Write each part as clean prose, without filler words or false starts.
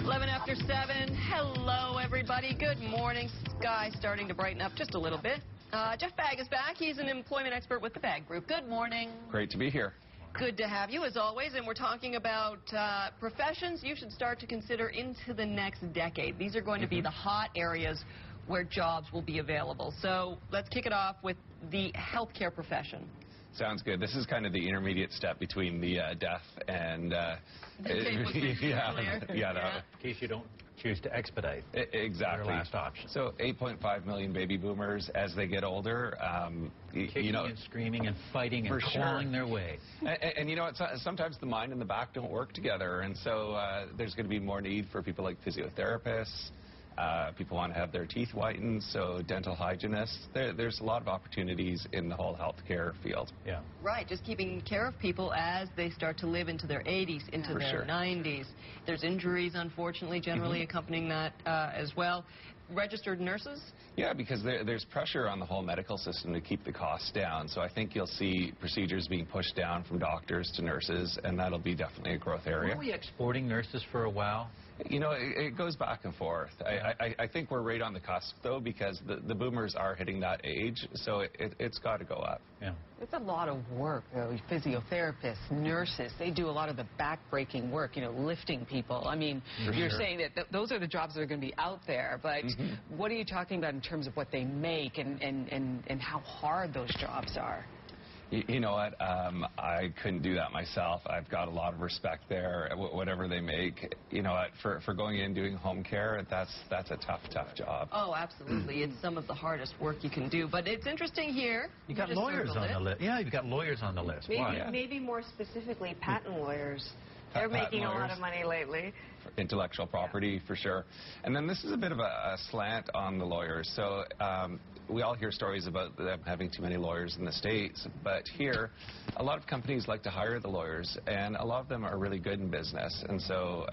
11 after 7. Hello, everybody. Good morning. Sky starting to brighten up just a little bit. Geoff Bagg is back. He's an employment expert with the Bagg Group. Good morning. Great to be here. Good to have you, as always. And we're talking about professions you should start to consider into the next decade. These are going to be the hot areas where jobs will be available. So let's kick it off with the healthcare profession. Sounds good. This is kind of the intermediate step between the death and In case you don't choose to expedite. Exactly. Your last option. So 8.5 million baby boomers as they get older, kicking and screaming and fighting and clawing their way. And you know what? Sometimes the mind and the back don't work together, and so there's going to be more need for people like physiotherapists. People want to have their teeth whitened, so dental hygienists. There's a lot of opportunities in the whole healthcare field. Yeah. Right, just keeping care of people as they start to live into their 80s, into their 90s. There's injuries, unfortunately, generally accompanying that as well. Registered nurses? Yeah, because there's pressure on the whole medical system to keep the costs down. So I think you'll see procedures being pushed down from doctors to nurses, and that'll be definitely a growth area. Are we exporting nurses for a while? You know, it goes back and forth. I think we're right on the cusp, though, because the boomers are hitting that age, so it's got to go up. Yeah. It's a lot of work, though. Physiotherapists, nurses, they do a lot of the back-breaking work, you know, lifting people. I mean, you're saying that those are the jobs that are going to be out there, but what are you talking about in terms of what they make and how hard those jobs are? You know what? I couldn't do that myself. I've got a lot of respect there, whatever they make. You know what? For going in and doing home care, that's a tough job. Oh, absolutely. It's some of the hardest work you can do. But it's interesting here. You got lawyers on the list. Yeah, you've got lawyers on the list. Maybe more specifically, patent lawyers. They're making a lot of money lately. Intellectual property, for sure. And then this is a bit of a slant on the lawyers. So we all hear stories about them having too many lawyers in the States, but here a lot of companies like to hire the lawyers, and a lot of them are really good in business. And so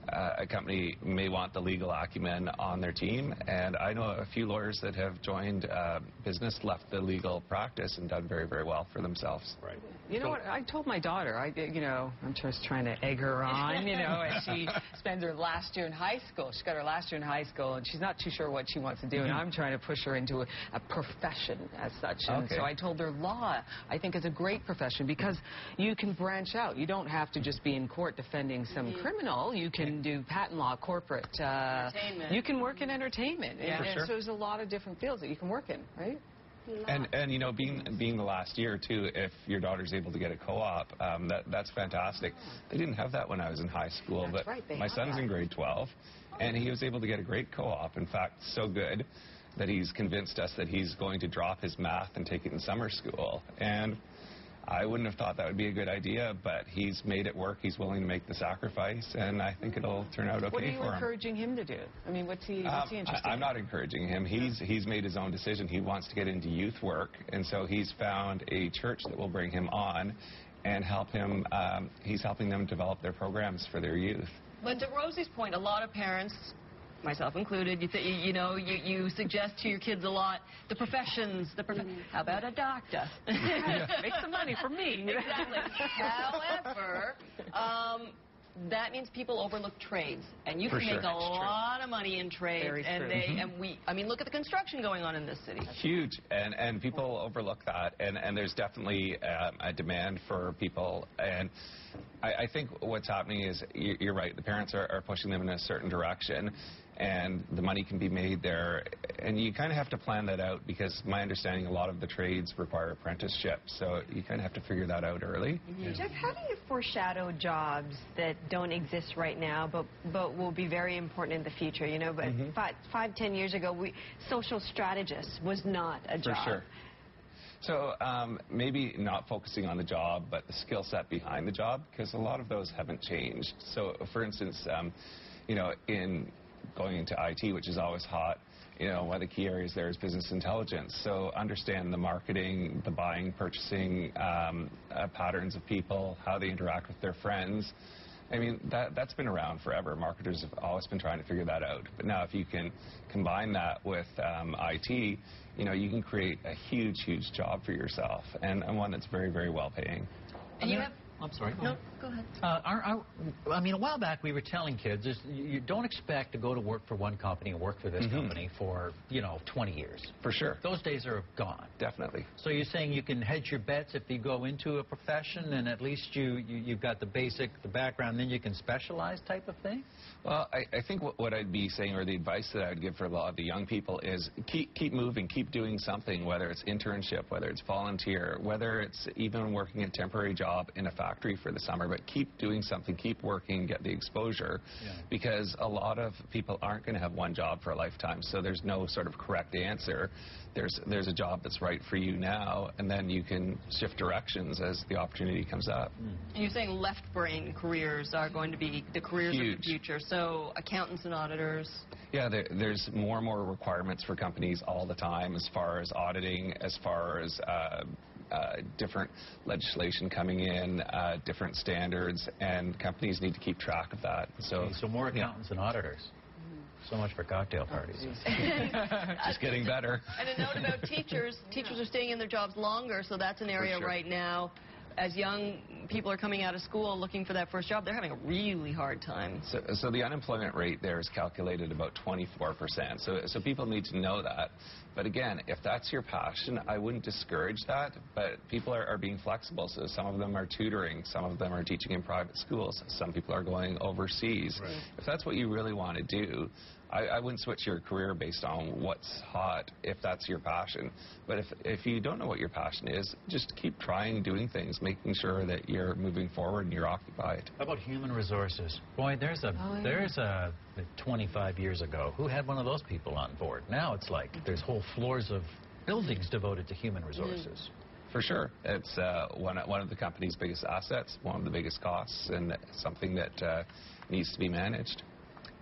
a company may want the legal acumen on their team, and I know a few lawyers that have joined business, left the legal practice, and done very, very well for themselves. Right. You know what? I told my daughter, I'm just trying to egg her on, and she spends her last year in high school. She got her last year in high school, and she's not too sure what she wants to do, and I'm trying to push her into a profession as such. And so I told her law, I think, is a great profession because you can branch out. You don't have to just be in court defending some criminal. You can do patent law, corporate. Entertainment. You can work in entertainment. Yeah. And so there's a lot of different fields that you can work in, right? And you know, being the last year too, if your daughter's able to get a co-op, that's fantastic. They didn't have that when I was in high school, but my son's in grade 12, and he was able to get a great co-op. In fact, so good that he's convinced us that he's going to drop his math and take it in summer school. And I wouldn't have thought that would be a good idea, but he's made it work. He's willing to make the sacrifice, and I think it'll turn out okay for him. What are you encouraging him to do? I mean, what's he interested in? I'm not encouraging him. He's made his own decision. He wants to get into youth work, and so he's found a church that will bring him on and help him. He's helping them develop their programs for their youth. But to Rosie's point, a lot of parents, myself included, you suggest to your kids a lot the professions. How about a doctor? Make some money for me. Exactly. However, that means people overlook trades, and you can make a lot of money in trades. Very true. I mean, look at the construction going on in this city. Huge, and people overlook that, and there's definitely a demand for people. And I think what's happening is, you're right, the parents are pushing them in a certain direction, and the money can be made there. And you kind of have to plan that out, because my understanding, a lot of the trades require apprenticeships, so you kind of have to figure that out early. Geoff, how do you foreshadow jobs that don't exist right now, but will be very important in the future? You know, but 5-10 years ago, social strategist was not a job. For sure. So maybe not focusing on the job, but the skill set behind the job, because a lot of those haven't changed. So, for instance, you know, in going into IT, which is always hot, you know, one of the key areas there is business intelligence. So understand the marketing, the buying, purchasing patterns of people, how they interact with their friends. I mean, that's been around forever. Marketers have always been trying to figure that out. But now if you can combine that with IT, you know, you can create a huge job for yourself, and one that's very, very well paying. And you have I'm sorry. No, go ahead. I mean, a while back we were telling kids, you don't expect to go to work for one company and work for this company for, 20 years. For sure. Those days are gone. Definitely. So you're saying you can hedge your bets if you go into a profession and at least you've got the background, then you can specialize type of thing? Well, I think what I'd be saying, or the advice that I'd give for a lot of the young people is keep moving, keep doing something, whether it's internship, whether it's volunteer, whether it's even working a temporary job in a factory for the summer, but keep doing something, keep working, get the exposure, because a lot of people aren't going to have one job for a lifetime, so there's no sort of correct answer. There's a job that's right for you now, and then you can shift directions as the opportunity comes up. And you're saying left brain careers are going to be the careers of the future, so accountants and auditors. Yeah, there's more and more requirements for companies all the time as far as auditing, as far as different legislation coming in, different standards, and companies need to keep track of that. So more accountants and auditors. So much for cocktail parties. Just getting better. And a note about teachers. Teachers are staying in their jobs longer, so that's an area right now. As young people are coming out of school looking for that first job, they're having a really hard time. So the unemployment rate there is calculated about 24%. So people need to know that. But again, if that's your passion, I wouldn't discourage that. But people are being flexible. So some of them are tutoring. Some of them are teaching in private schools. Some people are going overseas. Right. If that's what you really want to do, I wouldn't switch your career based on what's hot if that's your passion. But if you don't know what your passion is, just keep trying doing things, making sure that you're moving forward and you're occupied. How about human resources? Boy, there's a 25 years ago, who had one of those people on board? Now it's like there's whole floors of buildings devoted to human resources. For sure. It's one of the company's biggest assets, one of the biggest costs, and something that needs to be managed.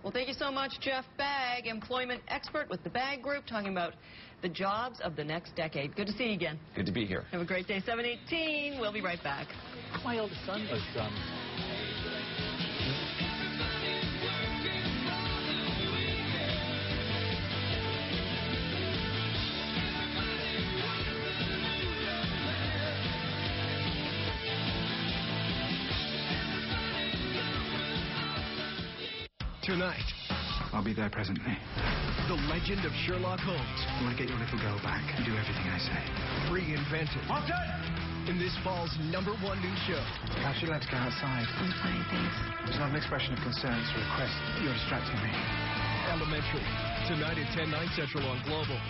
Well, thank you so much, Geoff Bagg, employment expert with the Bagg Group, talking about the jobs of the next decade. Good to see you again. Good to be here. Have a great day. 7:18. We'll be right back. My oldest son was Tonight. I'll be there presently. The legend of Sherlock Holmes. I want to get your little girl back and do everything I say. Reinvented. In this fall's #1 news show. Perhaps you'd like to go outside. I'm fine, thanks. It's not an expression of concern, it's a request. You're distracting me. Elementary. Tonight at 10/9 Central on Global.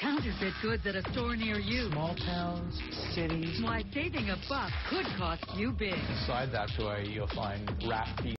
Counterfeit goods at a store near you. Small towns, cities. Why saving a buck could cost you big. Inside that toy, you'll find rat feet.